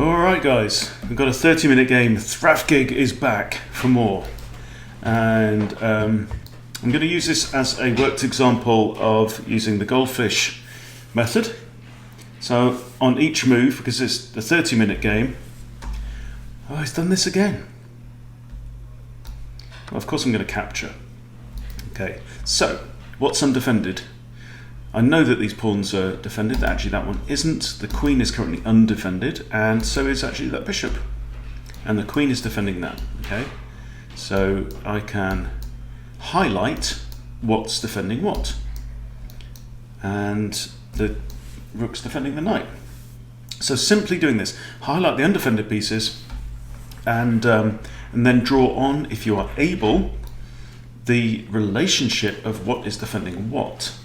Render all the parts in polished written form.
Alright guys, we've got a 30-minute game. Thrafgig is back for more. And I'm going to use this as a worked example of using the goldfish method. So on each move, because it's the 30-minute game, oh, he's done this again. Well, of course I'm going to capture. Okay, so what's undefended? I know that these pawns are defended. Actually, that one isn't. The queen is currently undefended, and so is actually that bishop. And the queen is defending that. Okay, so I can highlight what's defending what, and the rook's defending the knight. So simply doing this, highlight the undefended pieces, and then draw on, if you are able, the relationship of what is defending what.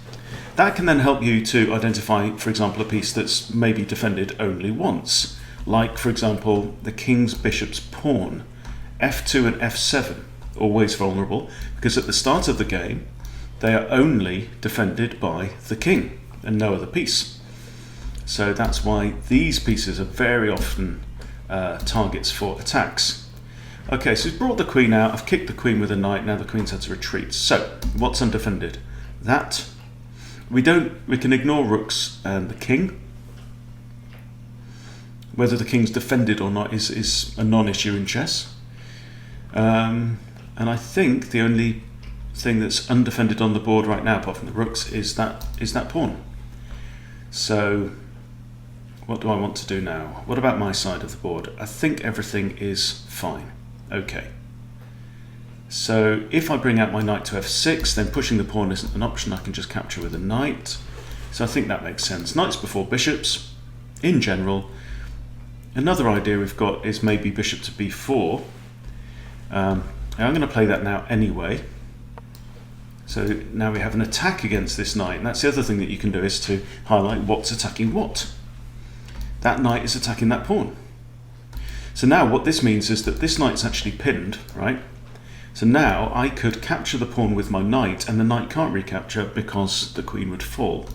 That can then help you to identify, for example, a piece that's maybe defended only once. Like, for example, the king's bishop's pawn. F2 and F7, always vulnerable, because at the start of the game, they are only defended by the king and no other piece. So that's why these pieces are very often targets for attacks. Okay, so he's brought the queen out. I've kicked the queen with a knight. Now the queen's had to retreat. So what's undefended? That we can ignore rooks and the king. Whether the king's defended or not is a non-issue in chess. And I think the only thing that's undefended on the board right now, apart from the rooks, is that pawn. So what do I want to do now? What about my side of the board? I think everything is fine. Okay. So if I bring out my knight to f6, then pushing the pawn isn't an option. I can just capture with a knight. So I think that makes sense. Knights before bishops, in general. Another idea we've got is maybe bishop to b4. I'm going to play that now anyway. So now we have an attack against this knight, and that's the other thing that you can do, is to highlight what's attacking what. That knight is attacking that pawn. So now what this means is that this knight's actually pinned, right? So now I could capture the pawn with my knight, and the knight can't recapture because the queen would fall.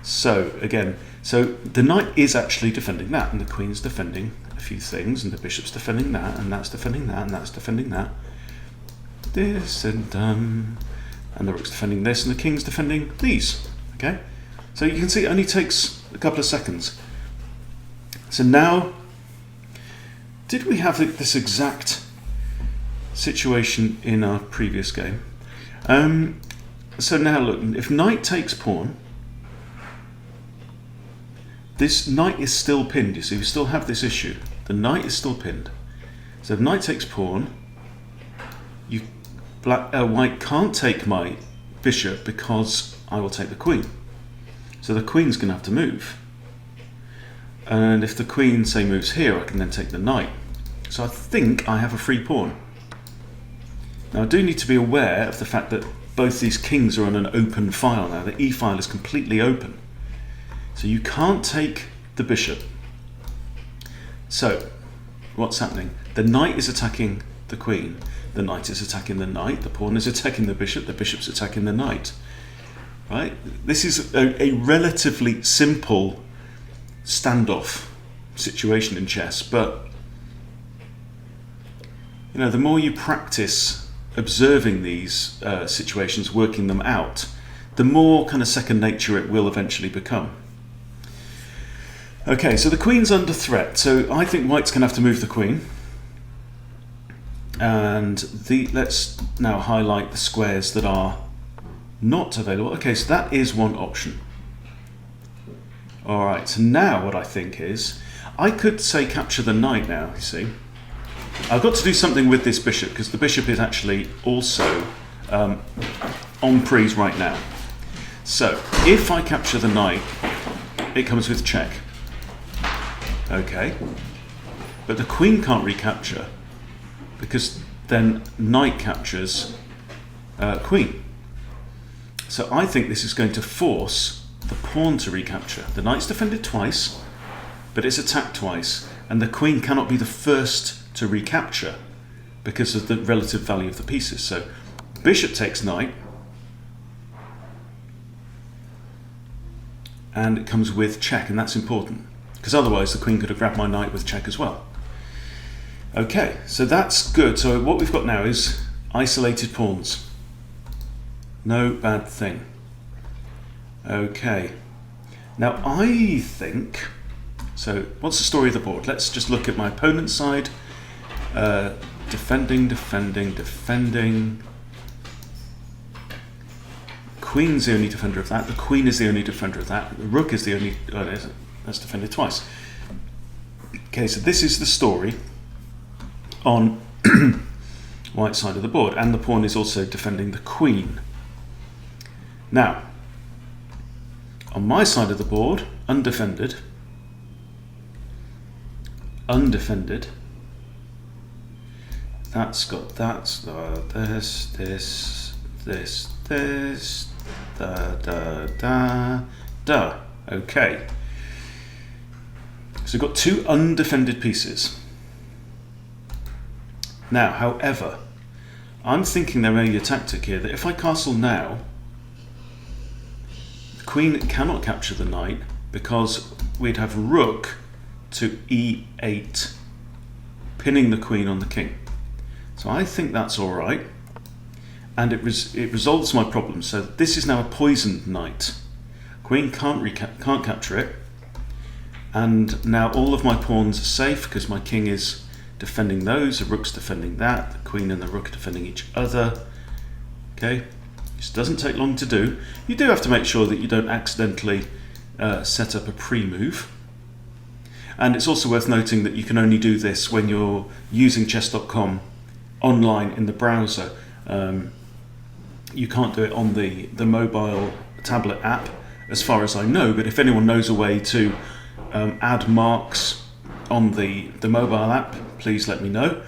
So again, so the knight is actually defending that, and the queen's defending a few things, and the bishop's defending that, and that's defending that, and that's defending that. This and the rook's defending this, and the king's defending these. Okay, so you can see it only takes a couple of seconds. So now, did we have this exact situation in our previous game? So now look, if knight takes pawn, this knight is still pinned. You see, we still have this issue. The knight is still pinned. So if knight takes pawn, white can't take my bishop because I will take the queen. So the queen's going to have to move. And if the queen, say, moves here, I can then take the knight. So I think I have a free pawn. Now I do need to be aware of the fact that both these kings are on an open file now. The e file is completely open. So you can't take the bishop. So what's happening? The knight is attacking the queen. The knight is attacking the knight. The pawn is attacking the bishop. The bishop's attacking the knight. Right? This is a relatively simple standoff situation in chess, but you know, the more you practice observing these situations, working them out, the more kind of second nature it will eventually become. Okay, so the queen's under threat, so I think white's going to have to move the queen. And let's now highlight the squares that are not available. Okay, so that is one option. All right, so now what I think is, I could say capture the knight now, you see. I've got to do something with this bishop, because the bishop is actually also on prise right now. So if I capture the knight, it comes with check. Okay, but the queen can't recapture, because then knight captures queen. So I think this is going to force the pawn to recapture. The knight's defended twice, but it's attacked twice, and the queen cannot be the first to recapture because of the relative value of the pieces. So bishop takes knight, and it comes with check, and that's important. because otherwise the queen could have grabbed my knight with check as well. Okay, so that's good. So what we've got now is isolated pawns. No bad thing. Okay, now I think, so what's the story of the board? Let's just look at my opponent's side. Defending. Queen's the only defender of that. The queen is the only defender of that. The rook is the only, that's defended twice. Okay, so this is the story on white side of the board, and the pawn is also defending the queen. Now, on my side of the board, undefended, that's got this, da. Okay. So we've got two undefended pieces. Now, however, I'm thinking there may be a tactic here that if I castle now, the queen cannot capture the knight because we'd have rook to e8, pinning the queen on the king. So I think that's all right, and it resolves my problem. So this is now a poisoned knight. Queen can't capture it, and now all of my pawns are safe because my king is defending those, the rook's defending that, the queen and the rook are defending each other. Okay, this doesn't take long to do. You do have to make sure that you don't accidentally set up a pre-move. And it's also worth noting that you can only do this when you're using chess.com online in the browser. You can't do it on the mobile tablet app, as far as I know, but if anyone knows a way to add marks on the mobile app, please let me know.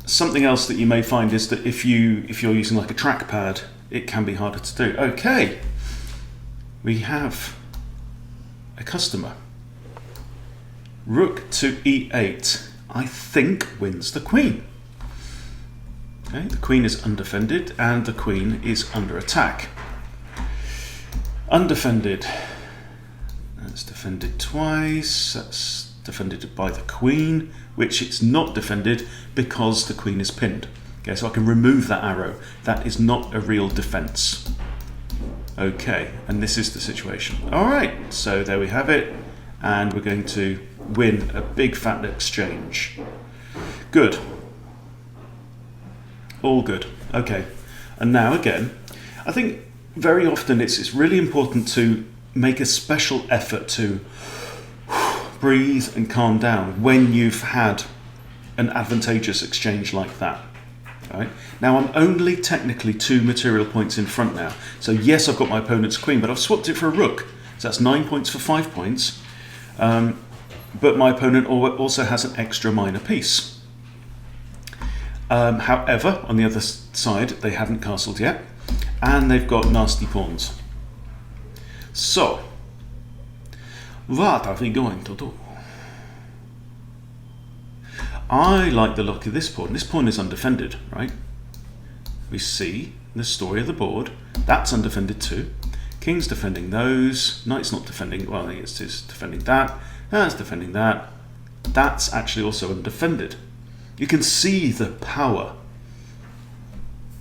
Something else that you may find is that if you're using like a trackpad, it can be harder to do. Okay, we have a customer. Rook to e8, I think wins the queen. Okay, the queen is undefended and the queen is under attack. Undefended. That's defended twice. That's defended by the queen, which it's not defended because the queen is pinned. Okay, so I can remove that arrow. That is not a real defense. Okay, and this is the situation. All right, so there we have it, and we're going to win a big fat exchange. Good. All good. Okay, and now again, I think very often it's really important to make a special effort to breathe and calm down when you've had an advantageous exchange like that. Right? Now I'm only technically 2 material points in front now. So yes, I've got my opponent's queen, but I've swapped it for a rook. So that's 9 points for 5 points. But my opponent also has an extra minor piece. However, on the other side, they haven't castled yet, and they've got nasty pawns. So, what are we going to do? I like the look of this pawn. This pawn is undefended, right? We see the story of the board. That's undefended too. King's defending those. Knight's not defending. Well, I think it's defending that. That's defending that. That's actually also undefended. You can see the power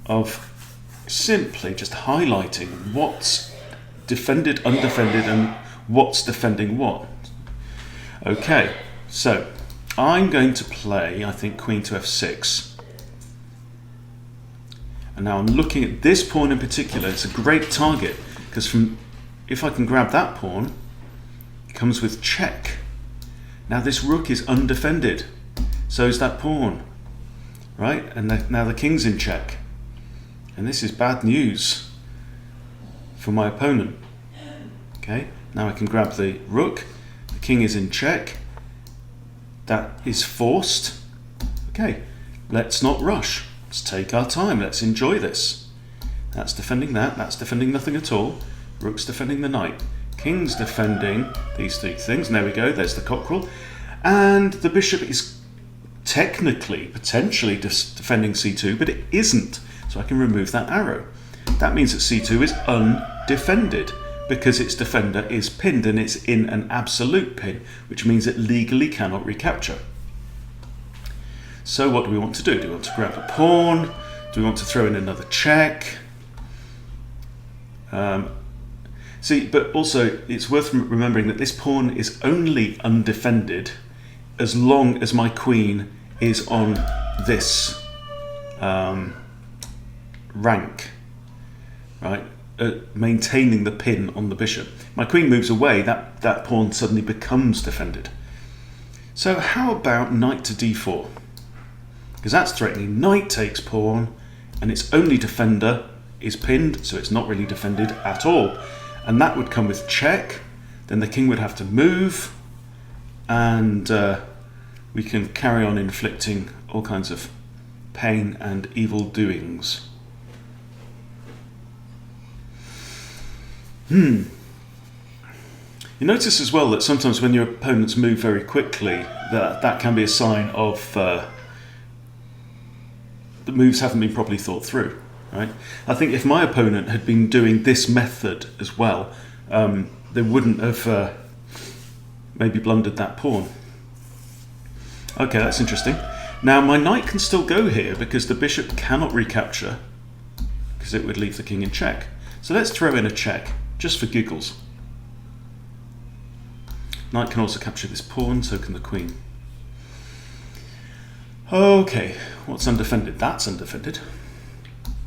of simply just highlighting what's defended, undefended, and what's defending what. Okay, so I'm going to play, I think, queen to f6. And now I'm looking at this pawn in particular. It's a great target because if I can grab that pawn, it comes with check. Now this rook is undefended, so is that pawn, right? And now the king's in check. And this is bad news for my opponent. Okay, now I can grab the rook, the king is in check. That is forced. Okay, let's not rush. Let's take our time. Let's enjoy this. That's defending that. That's defending nothing at all. Rook's defending the knight. King's defending these 3 things. And there we go. There's the cockerel. And the bishop is technically, potentially defending c2, but it isn't. So I can remove that arrow. That means that c2 is undefended, because its defender is pinned, and it's in an absolute pin, which means it legally cannot recapture. So what do we want to do? Do we want to grab a pawn? Do we want to throw in another check? See, but also it's worth remembering that this pawn is only undefended as long as my queen is on this rank, right? Maintaining the pin on the bishop. My queen moves away, that pawn suddenly becomes defended. So how about knight to d4? Because that's threatening. Knight takes pawn, and its only defender is pinned, so it's not really defended at all. And that would come with check. Then the king would have to move, and we can carry on inflicting all kinds of pain and evil doings. You notice as well that sometimes when your opponents move very quickly, that can be a sign of the moves haven't been properly thought through, right? I think if my opponent had been doing this method as well, they wouldn't have maybe blundered that pawn. Okay, that's interesting. Now my knight can still go here because the bishop cannot recapture, because it would leave the king in check. So let's throw in a check, just for giggles. Knight can also capture this pawn, so can the queen. Okay, what's undefended? That's undefended.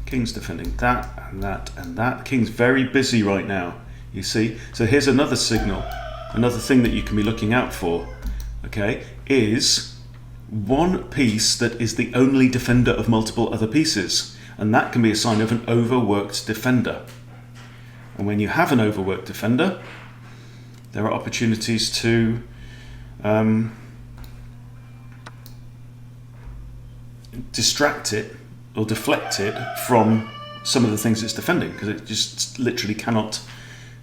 King's defending that and that and that. King's very busy right now, you see. So here's another signal, another thing that you can be looking out for, okay, is one piece that is the only defender of multiple other pieces. And that can be a sign of an overworked defender. And when you have an overworked defender, there are opportunities to distract it or deflect it from some of the things it's defending, because it just literally cannot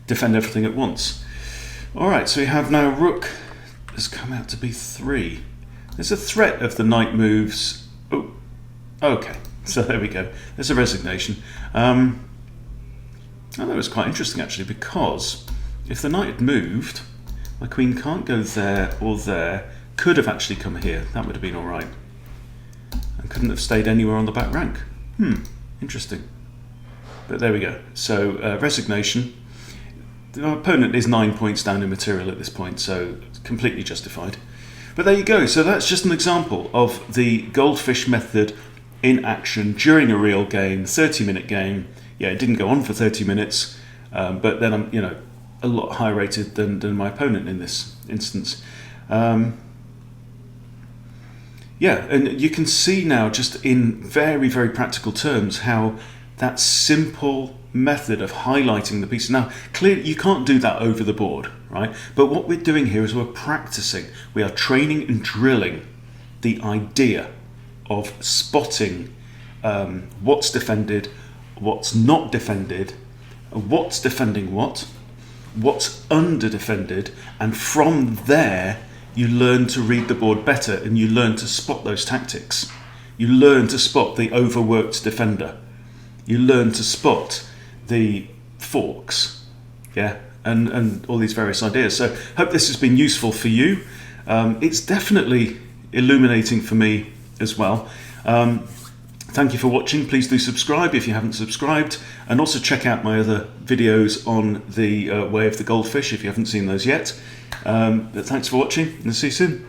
defend everything at once. Alright, so we have now rook has come out to be 3. There's a threat of the knight moves. Oh, okay, so there we go. There's a resignation. Oh, that was quite interesting actually, because if the knight had moved, my queen can't go there or there, could have actually come here. That would have been alright. And couldn't have stayed anywhere on the back rank. Interesting. But there we go. So resignation. The opponent is 9 points down in material at this point, so it's completely justified. But there you go. So that's just an example of the Goldfish method in action during a real game, 30-minute game. Yeah, it didn't go on for 30 minutes, but then I'm, a lot higher rated than my opponent in this instance. Yeah, and you can see now, just in very, very practical terms, how that simple method of highlighting the piece. Now, clearly you can't do that over the board, right? But what we're doing here is we're practicing. We are training and drilling the idea of spotting what's defended, what's not defended, what's defending what's under defended, and from there you learn to read the board better and you learn to spot those tactics. You learn to spot the overworked defender. You learn to spot the forks, yeah, and all these various ideas. So hope this has been useful for you. It's definitely illuminating for me as well. Thank you for watching. Please do subscribe if you haven't subscribed, and also check out my other videos on the way of the goldfish if you haven't seen those yet. But thanks for watching, and see you soon.